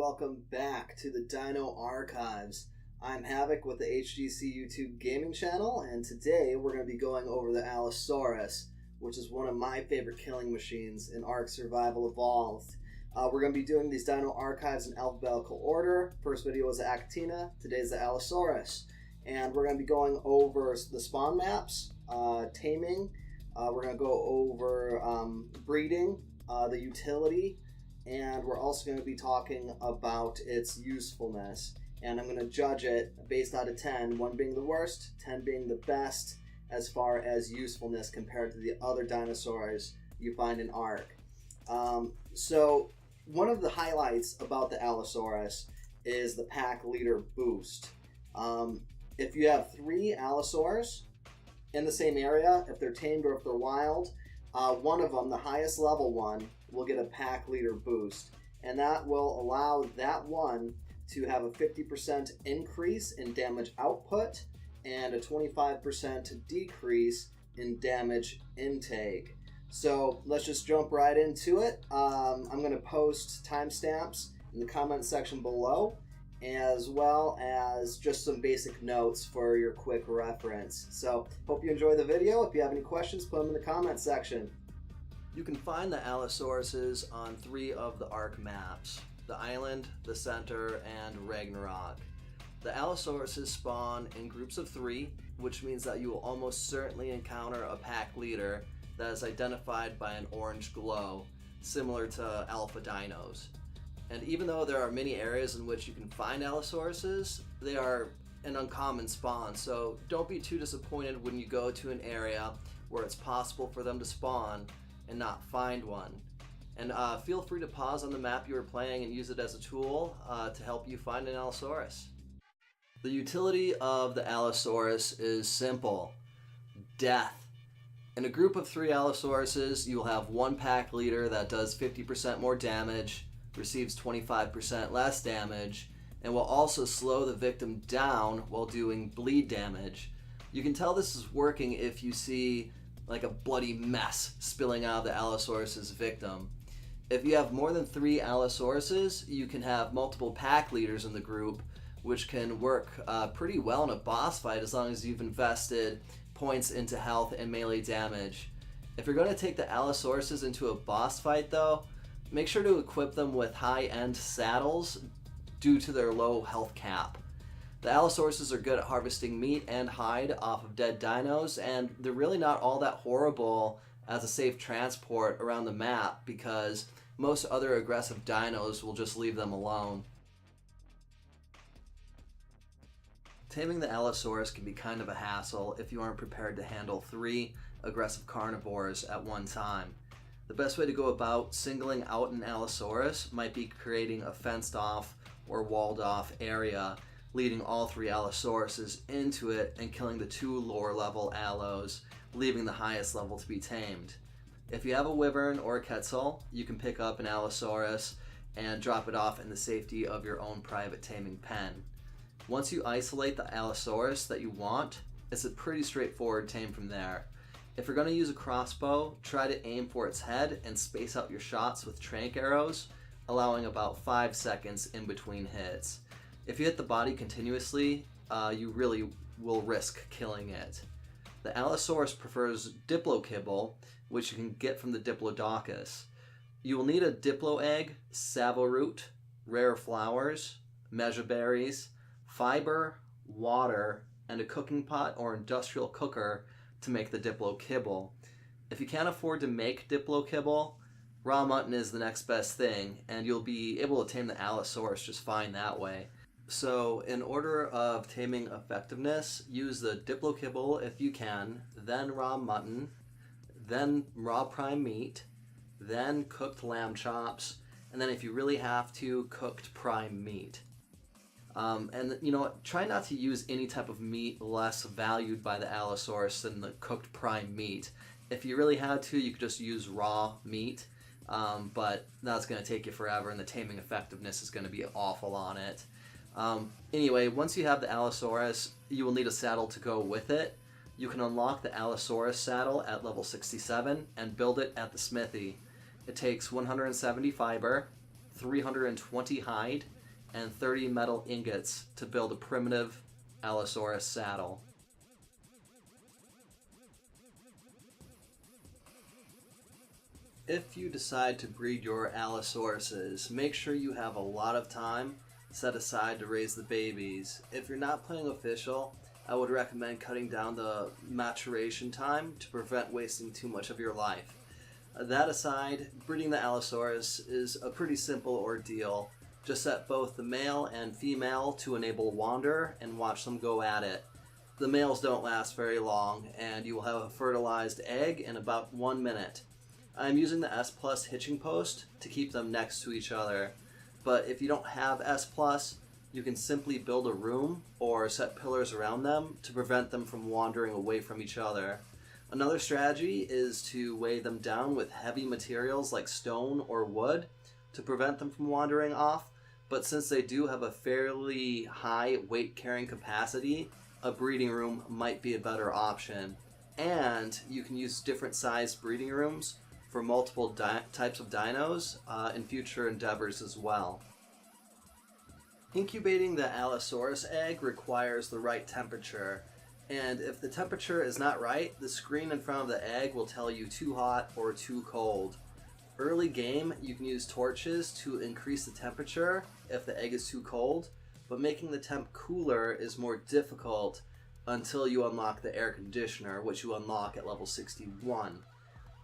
welcome back to the Dino Archives. I'm Havoc with the HGC YouTube gaming channel, and today we're going to be going over the Allosaurus, which is one of my favorite killing machines in Ark Survival Evolved. We're going to be doing these Dino Archives in alphabetical order. First video was the Achatina, today's the Allosaurus. And we're going to be going over the spawn maps, taming, we're going to go over breeding, the utility, and we're also going to be talking about its usefulness. And I'm going to judge it based out of 10, 1 being the worst, 10 being the best as far as usefulness compared to the other dinosaurs you find in Ark. So one of the highlights about the Allosaurus is the pack leader boost. If you have 3 Allosaurs in the same area, if they're tamed or if they're wild, one of them, the highest level one, will get a pack leader boost, and that will allow that one to have a 50% increase in damage output and a 25% decrease in damage intake. So let's just jump right into it. I'm going to post timestamps in the comment section below, as well as just some basic notes for your quick reference. So hope you enjoy the video. If you have any questions, put them in the comment section. You can find the Allosauruses on 3 of the Ark maps: the Island, the Center, and Ragnarok. The Allosauruses spawn in groups of 3, which means that you will almost certainly encounter a pack leader that is identified by an orange glow, similar to alpha dinos. And even though there are many areas in which you can find Allosauruses, they are an uncommon spawn, so don't be too disappointed when you go to an area where it's possible for them to spawn and not find one. And feel free to pause on the map you are playing and use it as a tool to help you find an Allosaurus. The utility of the Allosaurus is simple: death. In a group of 3 Allosauruses, you will have 1 pack leader that does 50% more damage, receives 25% less damage, and will also slow the victim down while doing bleed damage. You can tell this is working if you see like a bloody mess spilling out of the Allosaurus's victim. If you have more than 3 Allosauruses, you can have multiple pack leaders in the group, which can work pretty well in a boss fight as long as you've invested points into health and melee damage. If you're going to take the Allosauruses into a boss fight though, make sure to equip them with high-end saddles due to their low health cap. The Allosauruses are good at harvesting meat and hide off of dead dinos, and they're really not all that horrible as a safe transport around the map because most other aggressive dinos will just leave them alone. Taming the Allosaurus can be kind of a hassle if you aren't prepared to handle 3 aggressive carnivores at one time. The best way to go about singling out an Allosaurus might be creating a fenced off or walled off area, leading all 3 Allosauruses into it and killing the 2 lower level Allos, leaving the highest level to be tamed. If you have a Wyvern or a Quetzal, you can pick up an Allosaurus and drop it off in the safety of your own private taming pen. Once you isolate the Allosaurus that you want, it's a pretty straightforward tame from there. If you're going to use a crossbow, try to aim for its head and space out your shots with tranq arrows, allowing about 5 seconds in between hits. If you hit the body continuously, you really will risk killing it. The Allosaurus prefers diplo kibble, which you can get from the Diplodocus. You will need a diplo egg, savo root, rare flowers, mejoberries, fiber, water, and a cooking pot or industrial cooker to make the diplo kibble. If you can't afford to make diplo kibble, raw mutton is the next best thing, and you'll be able to tame the Allosaurus just fine that way. So in order of taming effectiveness, use the diplo kibble if you can, then raw mutton, then raw prime meat, then cooked lamb chops, and then if you really have to, cooked prime meat. And you know what, try not to use any type of meat less valued by the Allosaurus than the cooked prime meat. If you really had to, you could just use raw meat, but that's going to take you forever and the taming effectiveness is going to be awful on it. Anyway, once you have the Allosaurus, you will need a saddle to go with it. You can unlock the Allosaurus saddle at level 67 and build it at the smithy. It takes 170 fiber, 320 hide, and 30 metal ingots to build a primitive Allosaurus saddle. If you decide to breed your Allosauruses, make sure you have a lot of time set aside to raise the babies. If you're not playing official, I would recommend cutting down the maturation time to prevent wasting too much of your life. That aside, breeding the Allosaurus is a pretty simple ordeal. Just set both the male and female to enable wander and watch them go at it. The males don't last very long, and you will have a fertilized egg in about 1 minute. I'm using the S Plus hitching post to keep them next to each other, but if you don't have S Plus, you can simply build a room or set pillars around them to prevent them from wandering away from each other. Another strategy is to weigh them down with heavy materials like stone or wood to prevent them from wandering off, but since they do have a fairly high weight carrying capacity, a breeding room might be a better option. And you can use different sized breeding rooms for multiple types of dinos in future endeavors as well. Incubating the Allosaurus egg requires the right temperature, and if the temperature is not right, the screen in front of the egg will tell you too hot or too cold. Early game, you can use torches to increase the temperature if the egg is too cold, but making the temp cooler is more difficult until you unlock the air conditioner, which you unlock at level 61.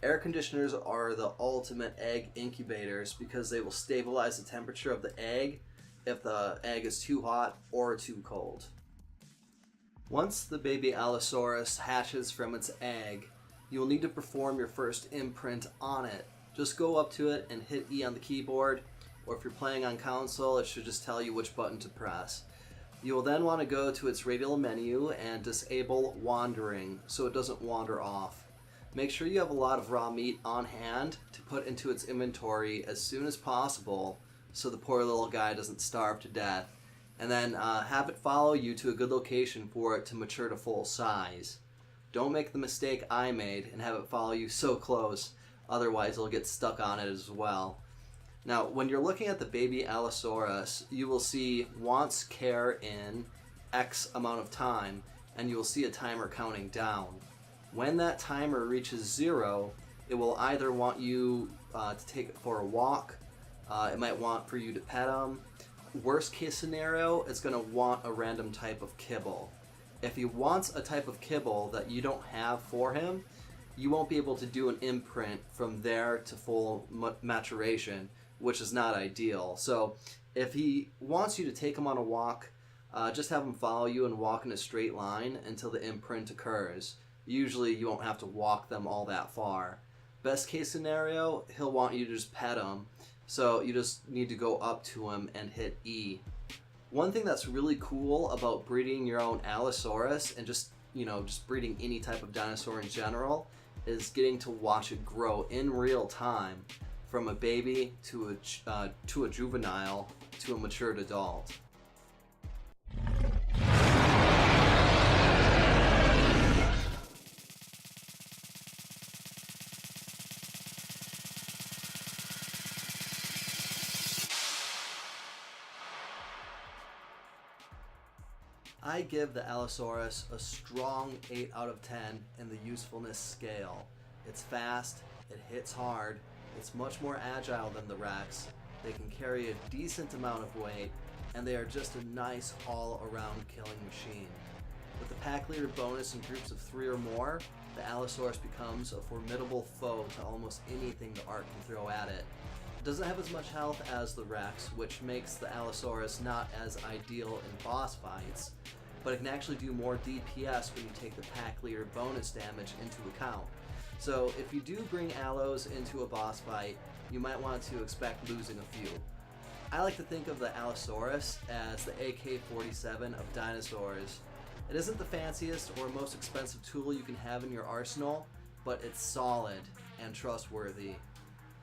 Air conditioners are the ultimate egg incubators because they will stabilize the temperature of the egg if the egg is too hot or too cold. Once the baby Allosaurus hatches from its egg, you will need to perform your first imprint on it. Just go up to it and hit E on the keyboard, or if you're playing on console, it should just tell you which button to press. You will then want to go to its radial menu and disable wandering so it doesn't wander off. Make sure you have a lot of raw meat on hand to put into its inventory as soon as possible so the poor little guy doesn't starve to death. And then have it follow you to a good location for it to mature to full size. Don't make the mistake I made and have it follow you so close, otherwise it'll get stuck on it as well. Now, when you're looking at the baby Allosaurus, you will see wants care in X amount of time, and you will see a timer counting down. When that timer reaches 0, it will either want you to take it for a walk, it might want for you to pet him. Worst case scenario, it's going to want a random type of kibble. If he wants a type of kibble that you don't have for him, you won't be able to do an imprint from there to full maturation, which is not ideal. So if he wants you to take him on a walk, just have him follow you and walk in a straight line until the imprint occurs. Usually you won't have to walk them all that far. Best case scenario, he'll want you to just pet him. So you just need to go up to him and hit E. One thing that's really cool about breeding your own Allosaurus and just breeding any type of dinosaur in general is getting to watch it grow in real time from a baby to a juvenile to a matured adult. I give the Allosaurus a strong 8 out of 10 in the usefulness scale. It's fast, it hits hard, it's much more agile than the Rex, they can carry a decent amount of weight, and they are just a nice all-around killing machine. With the pack leader bonus in groups of 3 or more, the Allosaurus becomes a formidable foe to almost anything the Ark can throw at it. It doesn't have as much health as the Rex, which makes the Allosaurus not as ideal in boss fights, but it can actually do more DPS when you take the pack leader bonus damage into account. So if you do bring Allos into a boss fight, you might want to expect losing a few. I like to think of the Allosaurus as the AK-47 of dinosaurs. It isn't the fanciest or most expensive tool you can have in your arsenal, but it's solid and trustworthy.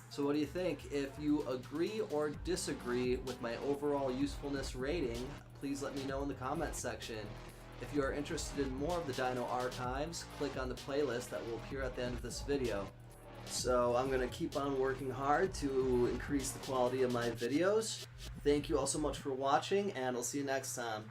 So what do you think? If you agree or disagree with my overall usefulness rating, please let me know in the comments section. If you are interested in more of the Dino Archives, click on the playlist that will appear at the end of this video. So I'm going to keep on working hard to increase the quality of my videos. Thank you all so much for watching, and I'll see you next time.